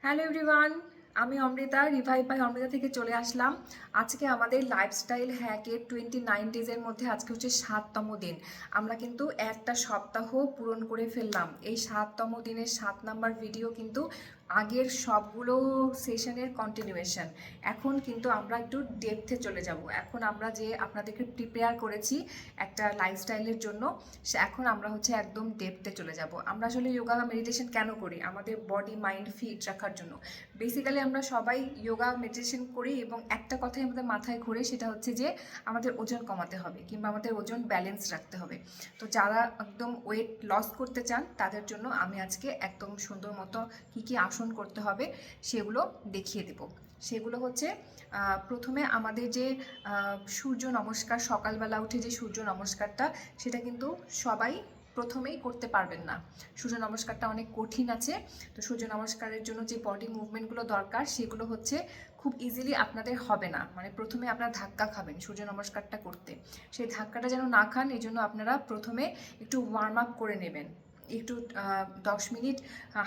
Hello everyone, আমি Amrita revive by Amrita থেকে চলে আসলাম। আজকে আমাদের লাইফস্টাইল হ্যাকের 29 ডেজের মধ্যে আজকে হচ্ছে 7তম দিন। আমরা কিন্তু একটা সপ্তাহ পূরণ করে ফেললাম। এই 7তম দিনের 7 নাম্বার ভিডিও কিন্তু আগের সবগুলো সেশনের কন্টিনিউয়েশন। এখন কিন্তু আমরা একটু ডেপথে চলে যাব। এখন আমরা যে আপনাদেরকে প্রিপেয়ার করেছি একটা লাইফস্টাইলের জন্য, এখন আমরা হচ্ছে একদম ডেপথে চলে যাব। আমরা আসলে যোগা মেডিটেশন কেন করি? আমাদের বডি মাইন্ড ফিট রাখার জন্য। বেসিক্যালি আমরা সবাই যোগা মেডিটেশন করি এবং একটা কথাই আমাদের মাথায় ঘোরে, সেটা হচ্ছে যে আমাদের ওজন কমাতে হবে কিংবা আমাদের ওজন ব্যালেন্স রাখতে হবে। তো যারা একদম ওয়েট লস করতে চান তাদের জন্য আমি আজকে একদম সুন্দর মতো কী কী আসন করতে হবে সেগুলো দেখিয়ে দেব। সেগুলো হচ্ছে প্রথমে আমাদের যে সূর্য নমস্কার, সকালবেলা উঠে যে সূর্য নমস্কারটা, সেটা কিন্তু সবাই প্রথমেই করতে পারবেন না। সূর্য নমস্কারটা অনেক কঠিন আছে। তো সূর্য নমস্কারের জন্য যে বডি মুভমেন্টগুলো দরকার সেগুলো হচ্ছে খুব ইজিলি আপনাদের হবে না। মানে প্রথমে আপনারা ধাক্কা খাবেন সূর্য নমস্কারটা করতে। সেই ধাক্কাটা যেন না খান, এই জন্য আপনারা প্রথমে একটু ওয়ার্ম আপ করে নেবেন। একটু 10 মিনিট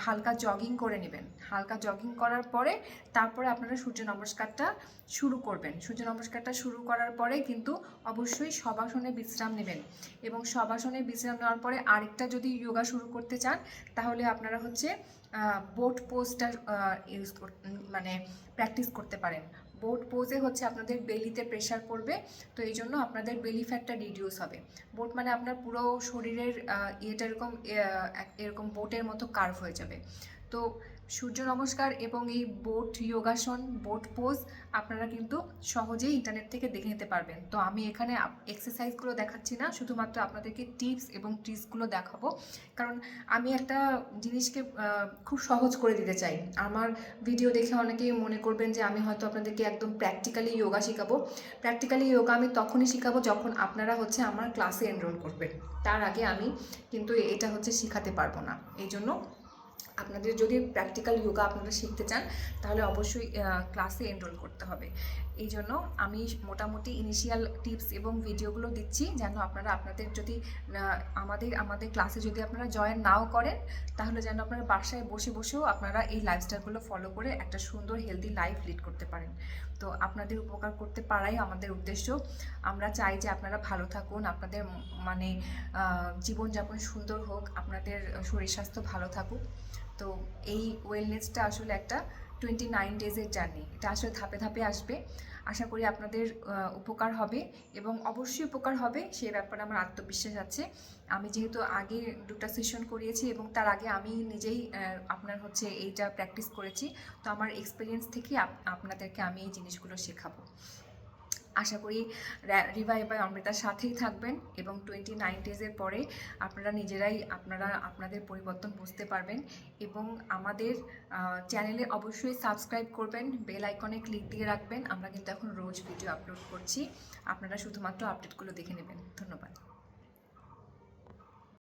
হালকা জগিং করে নেবেন। হালকা জগিং করার পরে তারপরে আপনারা সূর্য নমস্কারটা শুরু করবেন। সূর্য নমস্কারটা শুরু করার পরে কিন্তু অবশ্যই শবাসনে বিশ্রাম নেবেন, এবং শবাসনে বিশ্রাম নেওয়ার পরে আরেকটা যদি যোগা শুরু করতে চান তাহলে আপনারা হচ্ছে বোট পোজটা মানে প্র্যাকটিস করতে পারেন। বোট পোজে হচ্ছে আপনাদের বেলিতে প্রেশার পড়বে, তো এই জন্য আপনাদের বেলি ফ্যাটটা রিডিউস হবে। বোট মানে আপনার পুরো শরীরের ইয়েটা এরকম এরকম বোটের মতো কার্ভ হয়ে যাবে। তো সূর্য নমস্কার এবং এই বোট যোগাসন, বোট পোজ আপনারা কিন্তু সহজেই ইন্টারনেট থেকে দেখে নিতে পারবেন। তো আমি এখানে এক্সারসাইজগুলো দেখাচ্ছি না, শুধুমাত্র আপনাদেরকে টিপস এবং ট্রিক্সগুলো দেখাবো, কারণ আমি একটা জিনিসকে খুব সহজ করে দিতে চাই। আমার ভিডিও দেখে অনেকেই মনে করবেন যে আমি হয়তো আপনাদেরকে একদম প্র্যাকটিক্যালি যোগা শেখাবো। প্র্যাকটিক্যালি যোগা আমি তখনই শেখাবো যখন আপনারা হচ্ছে আমার ক্লাসে এনরোল করবেন। তার আগে আমি কিন্তু এটা হচ্ছে শেখাতে পারবো না। এই জন্য আপনাদের যদি প্র্যাকটিক্যাল যোগা আপনারা শিখতে চান তাহলে অবশ্যই ক্লাসে এনরোল করতে হবে। এই জন্য আমি মোটামুটি ইনিশিয়াল টিপস এবং ভিডিওগুলো দিচ্ছি, যেন আপনারা আপনাদের যদি আমাদের ক্লাসে যদি আপনারা জয়েন নাও করেন তাহলে যেন আপনারা বাসায় বসে বসেও আপনারা এই লাইফস্টাইলগুলো ফলো করে একটা সুন্দর হেলদি লাইফ লিড করতে পারেন। তো আপনাদের উপকার করতে পারাই আমাদের উদ্দেশ্য। আমরা চাই যে আপনারা ভালো থাকুন, আপনাদের মানে জীবনযাপন সুন্দর হোক, আপনাদের শরীর স্বাস্থ্য ভালো থাকুক। তো এই ওয়েলনেসটা আসলে একটা 29 ডেজের জার্নি। এটা আসলে ধাপে ধাপে আসবে। আশা করি আপনাদের উপকার হবে, এবং অবশ্যই উপকার হবে সে ব্যাপারে আমার আত্মবিশ্বাস আছে। আমি যেহেতু আগে 2টা সেশন করিয়েছি এবং তার আগে আমি নিজেই আপনার হচ্ছে এইটা প্র্যাকটিস করেছি, তো আমার এক্সপিরিয়েন্স থেকেই আপনাদেরকে আমি এই জিনিসগুলো শেখাবো। আশা করি রিভাইভ বাই অমৃতার সাথেই থাকবেন, এবং 29 ডেজের পরে আপনারা নিজেরাই আপনাদের পরিবর্তন বুঝতে পারবেন। এবং আমাদের চ্যানেলে অবশ্যই সাবস্ক্রাইব করবেন, বেল আইকনে ক্লিক দিয়ে রাখবেন। আমরা কিন্তু এখন রোজ ভিডিও আপলোড করছি, আপনারা শুধুমাত্র আপডেটগুলো দেখে নেবেন। ধন্যবাদ।